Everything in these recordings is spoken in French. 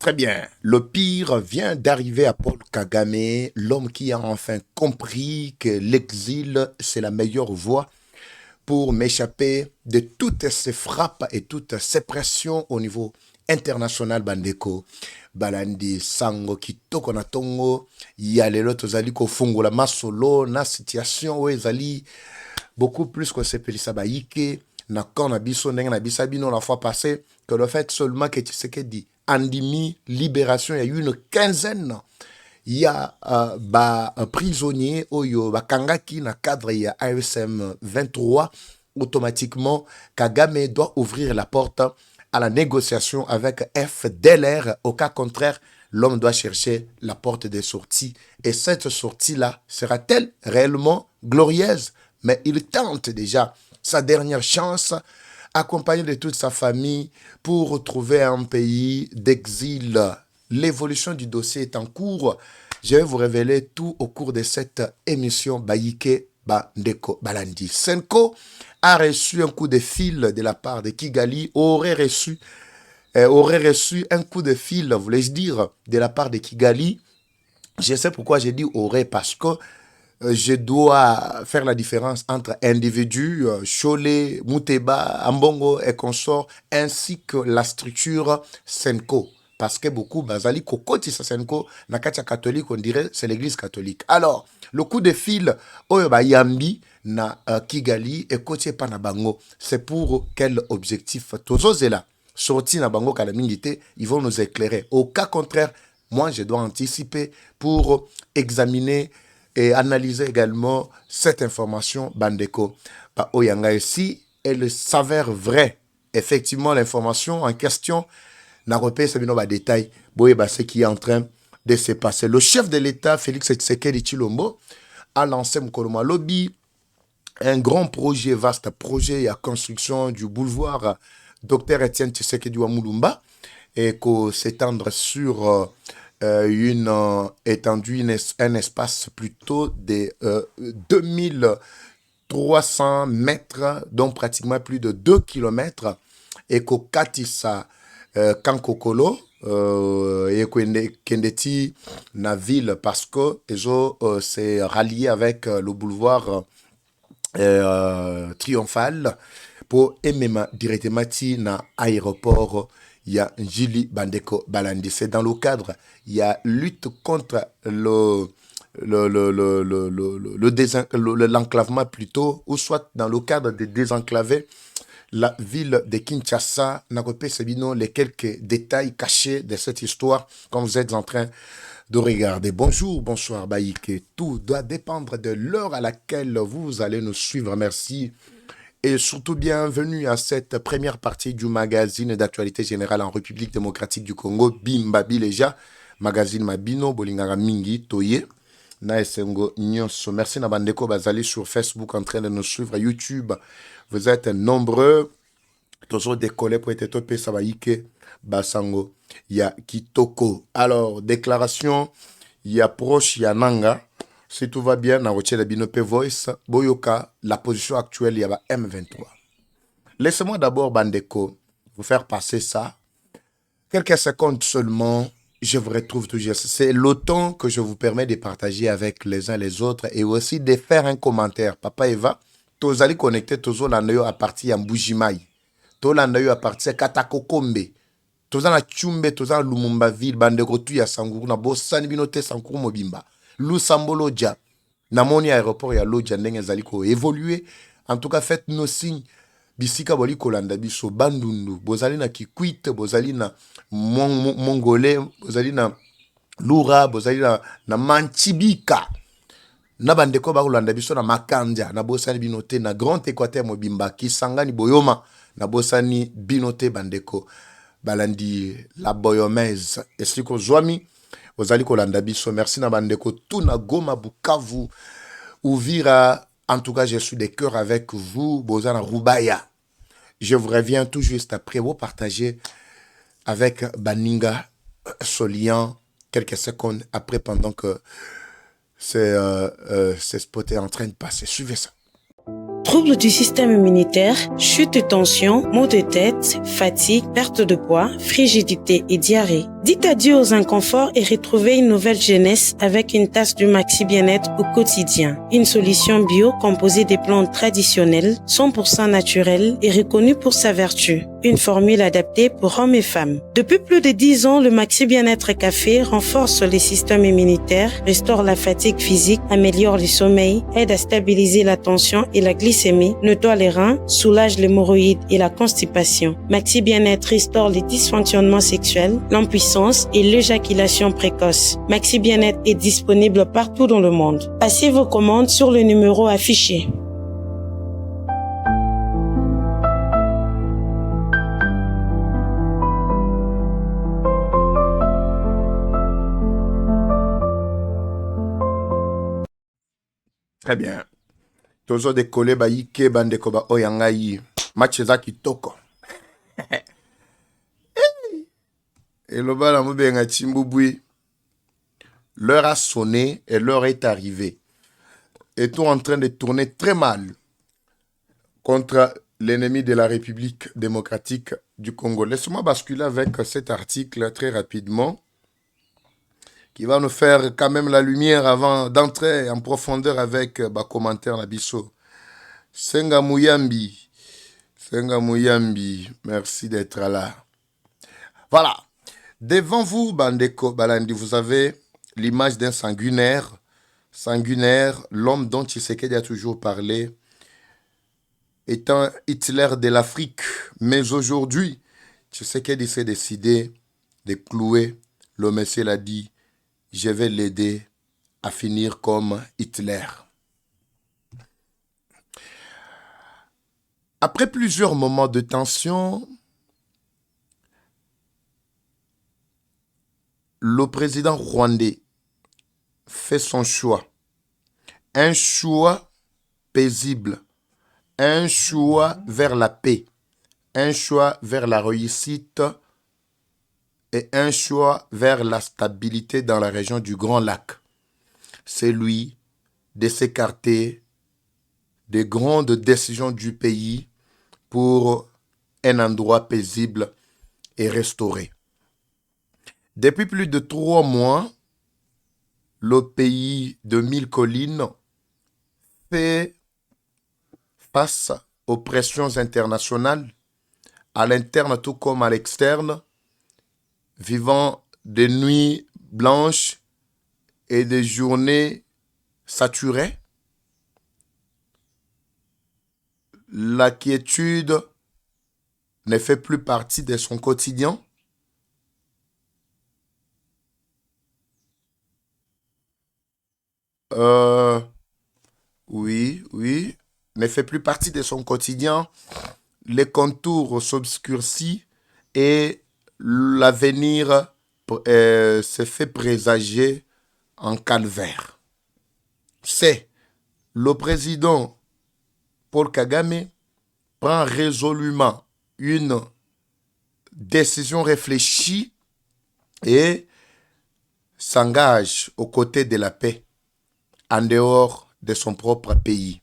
Très bien. Le pire vient d'arriver à Paul Kagame, l'homme qui a enfin compris que l'exil, c'est la meilleure voie pour m'échapper de toutes ces frappes et toutes ces pressions au niveau international. Bandeko balandi sango kitoko na tongo ya lelo tozali kofungola masolo na situation oyo ezali beaucoup plus que sepelisa bayike na quand na biso ndenge na bisabino la fois passée que le fait seulement que Tshisekedi andimi libération il y a eu une quinzaine il y a prisonnier oyo bakangaki na cadre ya ASM 23 automatiquement Kagame doit ouvrir la porte à la négociation avec FDLR. Au cas contraire, l'homme doit chercher la porte de sortie. Et cette sortie-là sera-t-elle réellement glorieuse? Mais il tente déjà sa dernière chance, accompagné de toute sa famille, pour retrouver un pays d'exil. L'évolution du dossier est en cours. Je vais vous révéler tout au cours de cette émission Bayike Bandeko Balandi. Senko a reçu un coup de fil de la part de Kigali, aurait reçu un coup de fil, voulais-je dire, de la part de Kigali. Je sais pourquoi j'ai dit aurait, parce que je dois faire la différence entre individus, Cholet, Mouteba, Ambongo et consorts, ainsi que la structure Senko. Parce que beaucoup, Bazali, Kokoti Senko, Nakatia catholique, on dirait, c'est l'église catholique. Alors, le coup de fil, Oyoba Yambi, na Kigali, et Kotie Panabango, c'est pour quel objectif? Tozo Zela, sorti na Bango Kalamingite, ils vont nous éclairer. Au cas contraire, moi, je dois anticiper pour examiner et analyser également cette information Bandeko. Oyanga ici, elle s'avère vraie. Effectivement, l'information en question n'a repéré ce détail. Ce qui est en train de se passer. Le chef de l'État, Félix Tshisekedi Tshilombo, a lancé Mkoloma Lobby, un grand projet, vaste projet à construction du boulevard Dr Etienne Tshisekedi Wamulumba, et qu'on s'étendre sur une étendue, un espace plutôt de 2300 mètres, donc pratiquement plus de 2 kilomètres, et qu'au Katissa Kankokolo, et Kendeti, na ville, parce que c'est rallié avec le boulevard triomphal pour même directement na aéroport. Il y a Njili Bandeko Balandi. C'est dans le cadre, il y a lutte contre l'enclavement plutôt, ou soit dans le cadre de désenclaver la ville de Kinshasa. Nakopé Sebino, les quelques détails cachés de cette histoire quand vous êtes en train de regarder. Bonjour, bonsoir Baïke. Tout doit dépendre de l'heure à laquelle vous allez nous suivre. Merci. Et surtout bienvenue à cette première partie du magazine d'actualité générale en République démocratique du Congo, Bimba Bileja, magazine Mabino, Bolingara Mingi, Toye, Naesengo Nyonso. Merci Nabandeko Bazali sur Facebook en train de nous suivre, YouTube. Vous êtes nombreux. Toujours décollé pour être topé, Sabaïke, Basango, ya Kitoko. Alors, déclaration, ya proche, ya Nanga. Si tout va bien, na roche la Binope Voice, Boyoka, la position actuelle, il y a M23. Laissez-moi d'abord, Bandeko, vous faire passer ça. Quelques secondes seulement, je vous retrouve toujours. C'est le temps que je vous permets de partager avec les uns les autres et aussi de faire un commentaire. Papa Eva, tous allez connecter, tous allez à partir de Mbujimai, tous allez à partir de Katakokombe, tous allez à Tchumbe, tous allez à Lumumba Ville, Bandeko, tu ya Sangourou, na Bossani Binote Sangourou Mobimba. Lusambolo Dja, Namoni aéroport ya Lodja ndenge zaliko évoluer. En tout cas, faites nos signes. Bisika boli kolanda biso bandundu, bozali na Kikwit, bozali na Mongolais, bozali na Lura, bozali na Manchibika. Na bandeko ba kolanda biso na Makandja, na bosani binote na Grand Équateur Mobimba, Kisangani Boyoma, na bosani binote bandeko. Balandi la Boyomez, esliko Zwami. Ozali kolanda biso, merci na bandeko Tuna Goma Bukavu Uvira. En tout cas, je suis de cœur avec vous, Bozana Rubaya. Je vous reviens tout juste après vous partager avec Baninga Solian quelques secondes après pendant que ce spot est en train de passer. Suivez ça. Troubles du système immunitaire, chute de tension, maux de tête, fatigue, perte de poids, frigidité et diarrhée. Dites adieu aux inconforts et retrouvez une nouvelle jeunesse avec une tasse du Maxi Bien-être au quotidien. Une solution bio composée des plantes traditionnelles, 100% naturelles et reconnue pour sa vertu. Une formule adaptée pour hommes et femmes. Depuis plus de 10 ans, le Maxi Bien-être Café renforce les systèmes immunitaires, restaure la fatigue physique, améliore le sommeil, aide à stabiliser la tension et la glycémie, nettoie les reins, soulage l'hémorroïde et la constipation. Maxi Bien-être restaure les dysfonctionnements sexuels, l'impuissance et l'éjaculation précoce. Maxi Bien-être est disponible partout dans le monde. Passez vos commandes sur le numéro affiché. Très bien. Tozo de kole ba yike bande ko ba oyanga yi. Match za kitoko. Et le bal en benga Chimbouboui. L'heure a sonné et l'heure est arrivée. Est-on en train de tourner très mal contre l'ennemi de la République démocratique du Congo? Laissez-moi basculer avec cet article très rapidement qui va nous faire quand même la lumière avant d'entrer en profondeur avec commentaire Nabiso. Senga Mouyambi, merci d'être là. Voilà. Devant vous, Bandeko Balandi, vous avez l'image d'un sanguinaire, l'homme dont Tshisekedi a toujours parlé, étant Hitler de l'Afrique. Mais aujourd'hui, Tshisekedi s'est décidé de clouer. Le monsieur l'a dit, je vais l'aider à finir comme Hitler. Après plusieurs moments de tension, le président rwandais fait son choix. Un choix paisible. Un choix vers la paix. Un choix vers la réussite. Et un choix vers la stabilité dans la région du Grand Lac. C'est lui de s'écarter des grandes décisions du pays pour un endroit paisible et restauré. Depuis plus de 3 mois, le pays de 1000 collines fait face aux pressions internationales, à l'interne tout comme à l'externe, vivant des nuits blanches et des journées saturées. La quiétude ne fait plus partie de son quotidien. Oui, ne fait plus partie de son quotidien. Les contours s'obscurcissent et l'avenir se fait présager en calvaire. C'est le président Paul Kagame prend résolument une décision réfléchie et s'engage aux côtés de la paix en dehors de son propre pays.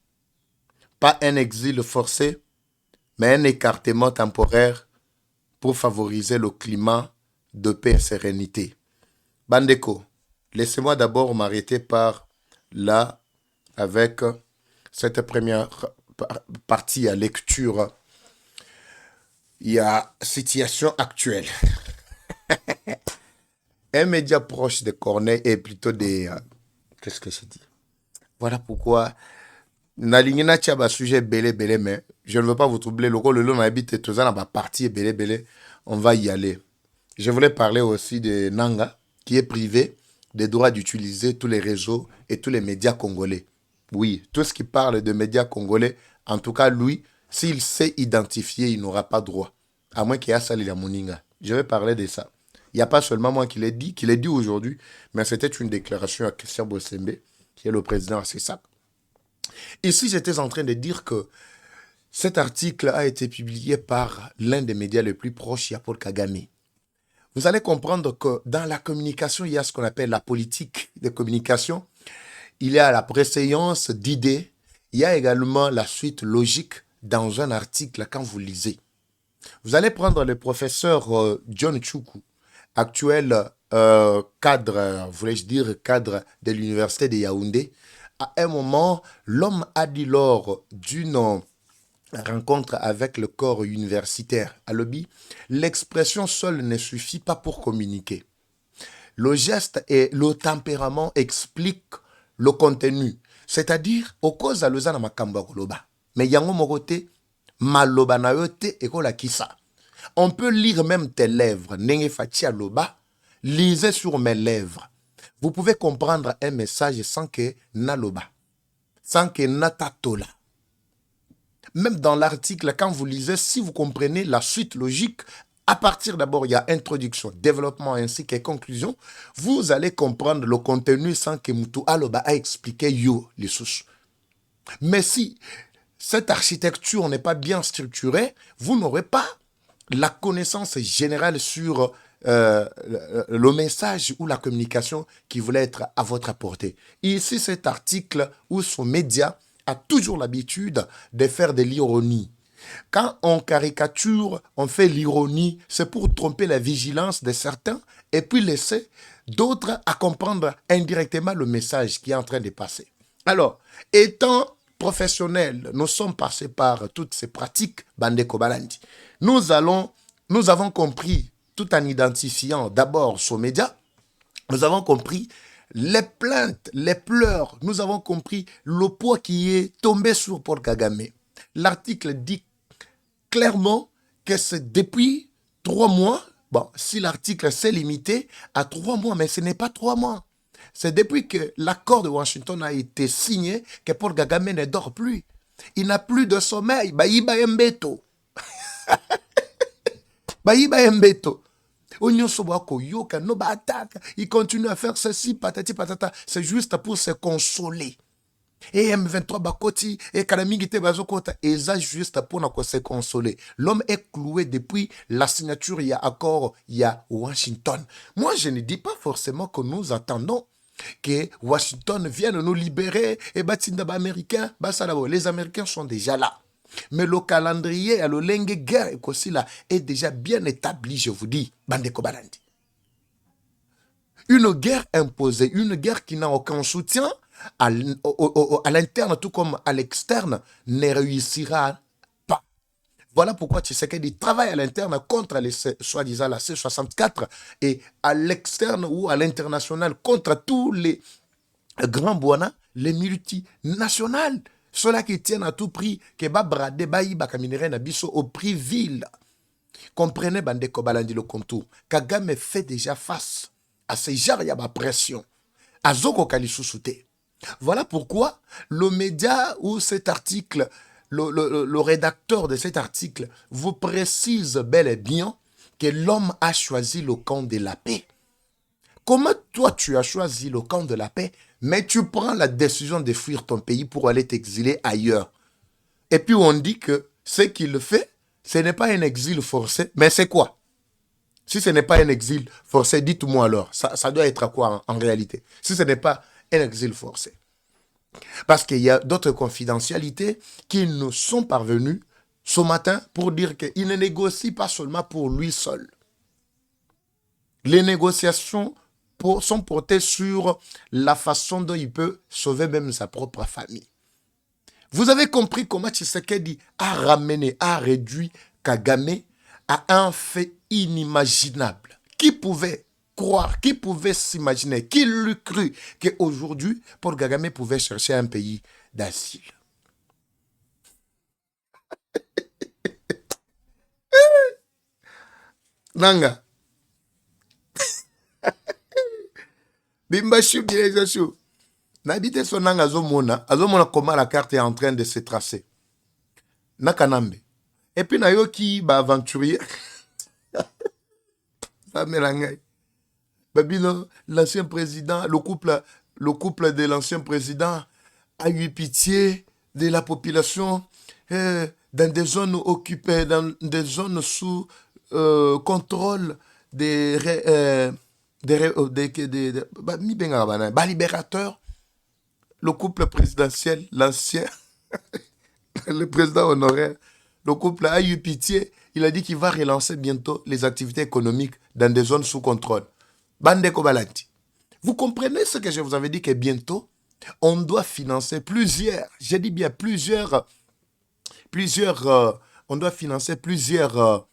Pas un exil forcé, mais un écartement temporaire pour favoriser le climat de paix et sérénité. Bandeko, laissez-moi d'abord m'arrêter par là avec cette première partie à lecture. Il y a situation actuelle. Un média proche de Corneille est plutôt des... qu'est-ce que je dis? Voilà pourquoi Nalingina Tchaba sujet belé, mais je ne veux pas vous troubler. Le rôle de l'habite tout ça dans ma partie belé, on va y aller. Je voulais parler aussi de Nanga, qui est privé des droits d'utiliser tous les réseaux et tous les médias congolais. Oui, tout ce qui parle de médias congolais, en tout cas, lui, s'il sait identifier, il n'aura pas droit. À moins qu'il y ait Sali la Moninga. Je vais parler de ça. Il n'y a pas seulement moi qui l'ai dit aujourd'hui, mais c'était une déclaration à Christian Bossembe, qui est le président à CESAC. Ici, j'étais en train de dire que cet article a été publié par l'un des médias les plus proches, il y a Paul Kagame. Vous allez comprendre que dans la communication, il y a ce qu'on appelle la politique de communication. Il y a la préséance d'idées, il y a également la suite logique dans un article quand vous lisez. Vous allez prendre le professeur John Chukwu, actuel cadre, voulais-je dire, cadre de l'université de Yaoundé. À un moment, l'homme a dit lors d'une rencontre avec le corps universitaire à Lobby, l'expression seule ne suffit pas pour communiquer. Le geste et le tempérament expliquent le contenu. C'est-à-dire, au cause à l'ozana makamba koloba. Mais yango mokote, maloba na yote ekola kisa. On peut lire même tes lèvres. Nenge fatia loba, lisez sur mes lèvres. Vous pouvez comprendre un message sans que naloba, sans que natatola. Même dans l'article, quand vous lisez, si vous comprenez la suite logique, à partir d'abord, il y a introduction, développement ainsi que conclusion, vous allez comprendre le contenu sans que Moutou Aloba a expliqué yo les souches. Mais si cette architecture n'est pas bien structurée, vous n'aurez pas la connaissance générale sur le message ou la communication qui voulait être à votre portée. Ici, cet article ou ce média a toujours l'habitude de faire de l'ironie. Quand on caricature, on fait l'ironie, c'est pour tromper la vigilance de certains et puis laisser d'autres à comprendre indirectement le message qui est en train de passer. Alors, étant professionnels, nous sommes passés par toutes ces pratiques, Bandeko Balandi. Nous avons compris, tout en identifiant d'abord ce média, nous avons compris les plaintes, les pleurs, nous avons compris le poids qui est tombé sur Paul Kagame. L'article dit clairement que c'est depuis 3 mois, bon, si l'article s'est limité à 3 mois, mais ce n'est pas 3 mois. C'est depuis que l'accord de Washington a été signé que Paul Kagame ne dort plus. Il n'a plus de sommeil. Baïba Mbeto. Baïba Mbeto. Il continue à faire ceci, patati patata. C'est juste pour se consoler. Et M23 Bakoti et Kalamingite Bazokota, et ça juste pour se consoler. L'homme est cloué depuis la signature, il y a accord, il y a Washington. Moi, je ne dis pas forcément que nous attendons que Washington vienne nous libérer et Batindaba américain, les Américains sont déjà là. Mais le calendrier, le lengue guerre est déjà bien établi, je vous dis, Bandeko Balandi. Une guerre imposée, une guerre qui n'a aucun soutien, à l'interne tout comme à l'externe, ne réussira pas. Voilà pourquoi Tshisekedi travaille à l'interne contre les soi-disant la C64 et à l'externe ou à l'international contre tous les grands boana, les multinationales. Ceux-là qui tiennent à tout prix, que va brader, au prix vil. Comprenez, Bandeko Balandi, le contour. Kagame fait déjà face à ces genres de pression. À Zoko Kalissousouté. Voilà pourquoi le média ou cet article, le rédacteur de cet article vous précise bel et bien que l'homme a choisi le camp de la paix. Comment toi tu as choisi le camp de la paix, mais tu prends la décision de fuir ton pays pour aller t'exiler ailleurs. Et puis on dit que ce qu'il fait, ce n'est pas un exil forcé, mais c'est quoi? Si ce n'est pas un exil forcé, dites-moi alors, ça doit être à quoi en réalité? Si ce n'est pas un exil forcé. Parce qu'il y a d'autres confidentialités qui nous sont parvenues ce matin pour dire qu'il ne négocie pas seulement pour lui seul. Les négociations sont portées sur la façon dont il peut sauver même sa propre famille. Vous avez compris comment Tshisekedi a ramené, a réduit Kagame à un fait inimaginable. Qui pouvait croire, qui pouvait s'imaginer, qui l'eût cru qu'aujourd'hui, Paul Kagame pouvait chercher un pays d'asile. Nanga. Bimbachu, bilezachu. N'habite son nanga azomona comment la carte est en train de se tracer. Nakanambe. Et puis nayoki ba aventurier. Ça melangai. Babino, l'ancien président, le couple de l'ancien président a eu pitié de la population dans des zones occupées, dans des zones sous contrôle des libérateurs. Le couple présidentiel, l'ancien, Le président honoraire, le couple a eu pitié. Il a dit qu'il va relancer bientôt les activités économiques dans des zones sous contrôle. Bande Kobalati. Vous comprenez ce que je vous avais dit que bientôt, on doit financer plusieurs, j'ai dit bien on doit financer plusieurs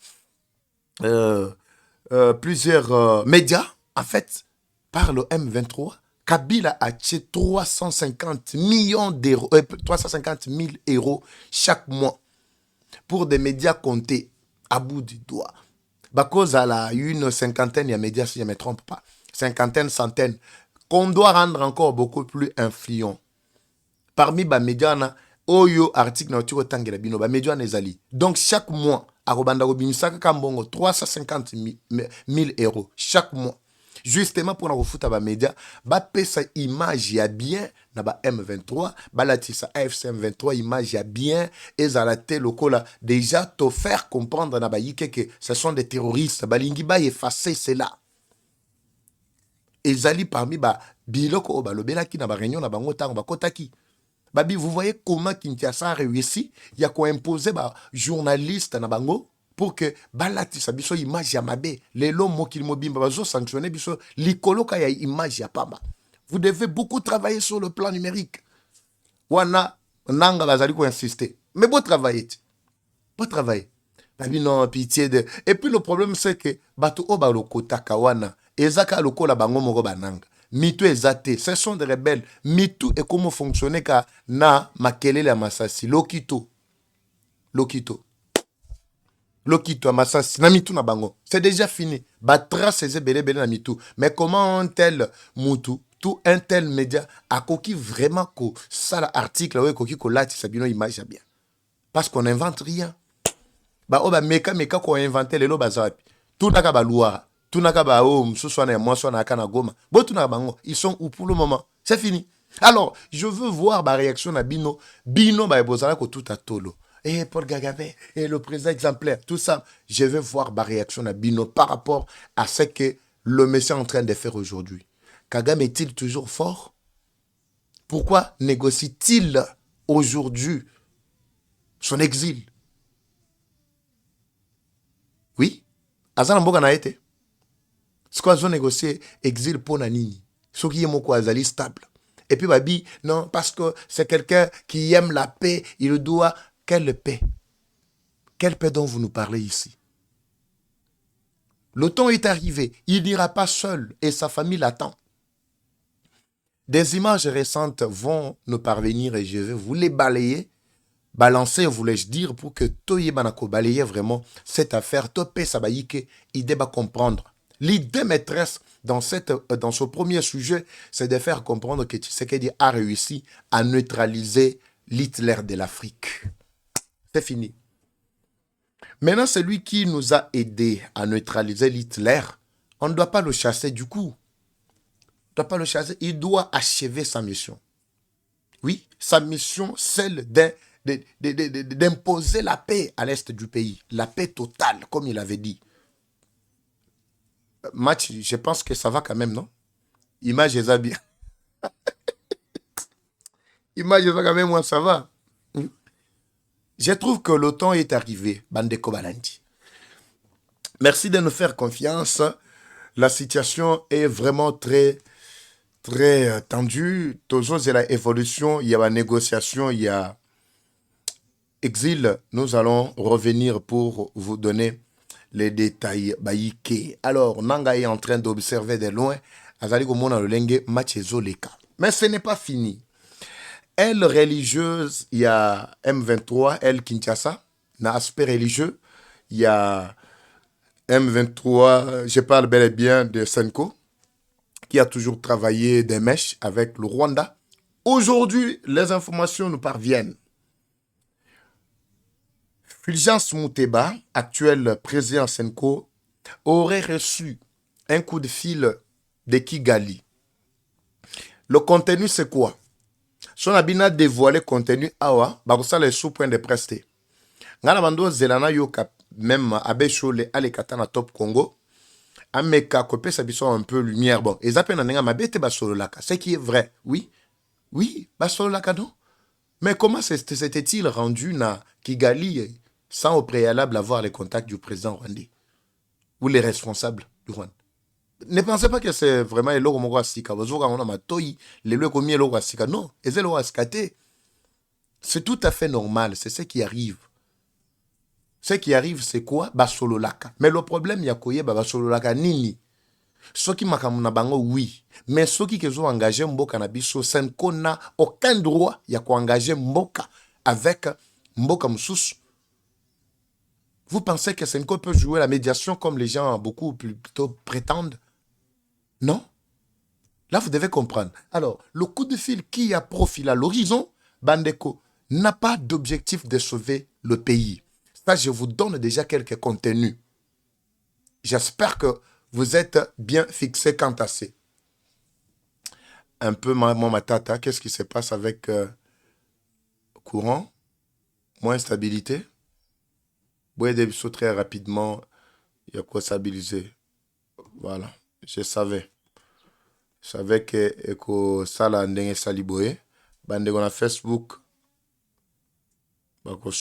médias, en fait, par le M23. Kabila a acheté 350 millions d'euros, 350 000 euros chaque mois pour des médias comptés à bout du doigt. Cause à la une cinquantaine de médias, si je ne me trompe pas. Cinquantaine, centaine. Qu'on doit rendre encore beaucoup plus influent. Parmi les médias, oyo article na tiko tangela bino ba médias nezali. Donc chaque mois, à Robanda Robinsaka Kambongo 350 000 euros chaque mois. Justement pour nous foutre à médias, ba pesa image ya bien na ba M23, ba latisa AFC M23 image ya bien et zalate lokola déjà te faire comprendre na ba yike que ce sont des terroristes, ba lingi ba effacer cela. Ezali parmi ba biloko o ba lobela ki na ba réunion na bango tango ba kotaki. Babi, vous voyez comment Kinshasa a réussi, il y a quoi imposer ba journaliste na bango pour que balati sa biso image ya mabe les lots mokil mobimba bazo sanctionner biso likolo ka ya image ya pamba. Vous devez beaucoup travailler sur le plan numérique. Wana nanga bazali ko insister. Mais beau travailler. Beau travailler. Babi non pitié de. Et puis le problème c'est que bato o ba lokota kawana ezaka lokola bango moko bananga. Mitu ezate, ce sont des rebelles. Mitu et comment fonctionner ka na makelele ya masasi lokito. Lokito Masasi, na mitu na bango. C'est déjà fini. Batra seze bele bele na mitu. Mais comment un tel mutu, tout un tel média a koki vraiment ko ça l'article ouais koki ko lati sabino image bien. Parce qu'on n'invente rien. Ba o ba meka ko inventer lelo bazapi. Tout naka ba loi, tout naka ba o msusu na moi so na kana goma. Bo tout na bango, ils sont où pour le moment? C'est fini. Alors, je veux voir ma réaction na bino ba bozala ko tout à tolo. Et Paul Kagame, et le président exemplaire, tout ça, je vais voir ma réaction à Bino par rapport à ce que le monsieur est en train de faire aujourd'hui. Kagame est-il toujours fort? Pourquoi négocie-t-il aujourd'hui son exil? Oui, Azana Mboga na été. Ce qu'on a négocié exil pour Nanini. Ce qui est mon azali stable. Et puis Babi, non, parce que c'est quelqu'un qui aime la paix, il doit. Quelle paix? Quelle paix dont vous nous parlez ici? Le temps est arrivé. Il n'ira pas seul et sa famille l'attend. Des images récentes vont nous parvenir et je vais vous les balayer. Balancer, voulais-je dire, pour que Toye Banako balaye vraiment cette affaire. Topé Sabaïke, il débat comprendre. L'idée maîtresse dans ce premier sujet, c'est de faire comprendre que Tshisekedi a réussi à neutraliser l'Hitler de l'Afrique. C'est fini. Maintenant, celui qui nous a aidés à neutraliser l'Hitler, on ne doit pas le chasser du coup. On ne doit pas le chasser. Il doit achever sa mission. Oui, sa mission, celle d'imposer la paix à l'est du pays. La paix totale, comme il avait dit. Match, je pense que ça va quand même, non? Image, ça bien. Image, ça quand même, moi, ça va. Je trouve que le temps est arrivé, Bandeko Balandi. Merci de nous faire confiance. La situation est vraiment très tendue. Toujours, c'est la évolution, il y a la négociation, il y a exil. Nous allons revenir pour vous donner les détails. Alors, Nanga est en train d'observer de loin. Azali Gomona Lolenge Machezoleka. Mais ce n'est pas fini. Elle religieuse, il y a M23, elle Kinshasa, n'a aspect religieux, il y a M23, je parle bel et bien de Senko, qui a toujours travaillé des mèches avec le Rwanda. Aujourd'hui, les informations nous parviennent. Fulgence Mouteba, actuel président Senko, aurait reçu un coup de fil de Kigali. Le contenu, c'est quoi? Son abina dévoilé contenu awa, barosa les sous-points de presté. Ngana bando zelana yoka même abesho le alekata na top Congo. Ameka kopé sa biso un peu lumière. Bon, et zapen na nga mabete basolo laka. Ce qui est vrai, oui. Oui, basolo laka non. Mais comment s'était-il rendu à Kigali sans au préalable avoir les contacts du président rwandais ou les responsables du Rwanda? Ne pensez pas que c'est vraiment le logo Sika. Vous voyez, on a matoi, le logo mi logo Sika. Non, et c'est le Sikaté. C'est tout à fait normal. C'est ce qui arrive. Ce qui arrive, c'est quoi? Basololaka. Mais le problème, il y a quoi? Basololaka nini. Ceux qui makamuna bango, oui. Mais ceux qui ont engagé Mboka Nabiso, ça n'a aucun droit. Il y a quoi engager Mboka avec Mboka Moussous. Vous pensez que Senko peut jouer la médiation comme les gens beaucoup plutôt prétendent? Non. Là, vous devez comprendre. Alors, le coup de fil qui a profilé à l'horizon, Bandeko, n'a pas d'objectif de sauver le pays. Ça, je vous donne déjà quelques contenus. J'espère que vous êtes bien fixés quant à ça. Un peu, ma tata, qu'est-ce qui se passe avec courant, moins stabilité? Vous des bisous très rapidement, il y a quoi stabiliser. Voilà, je savais. Je savais que ça, là, ndenge saliboye. Bande on a Facebook.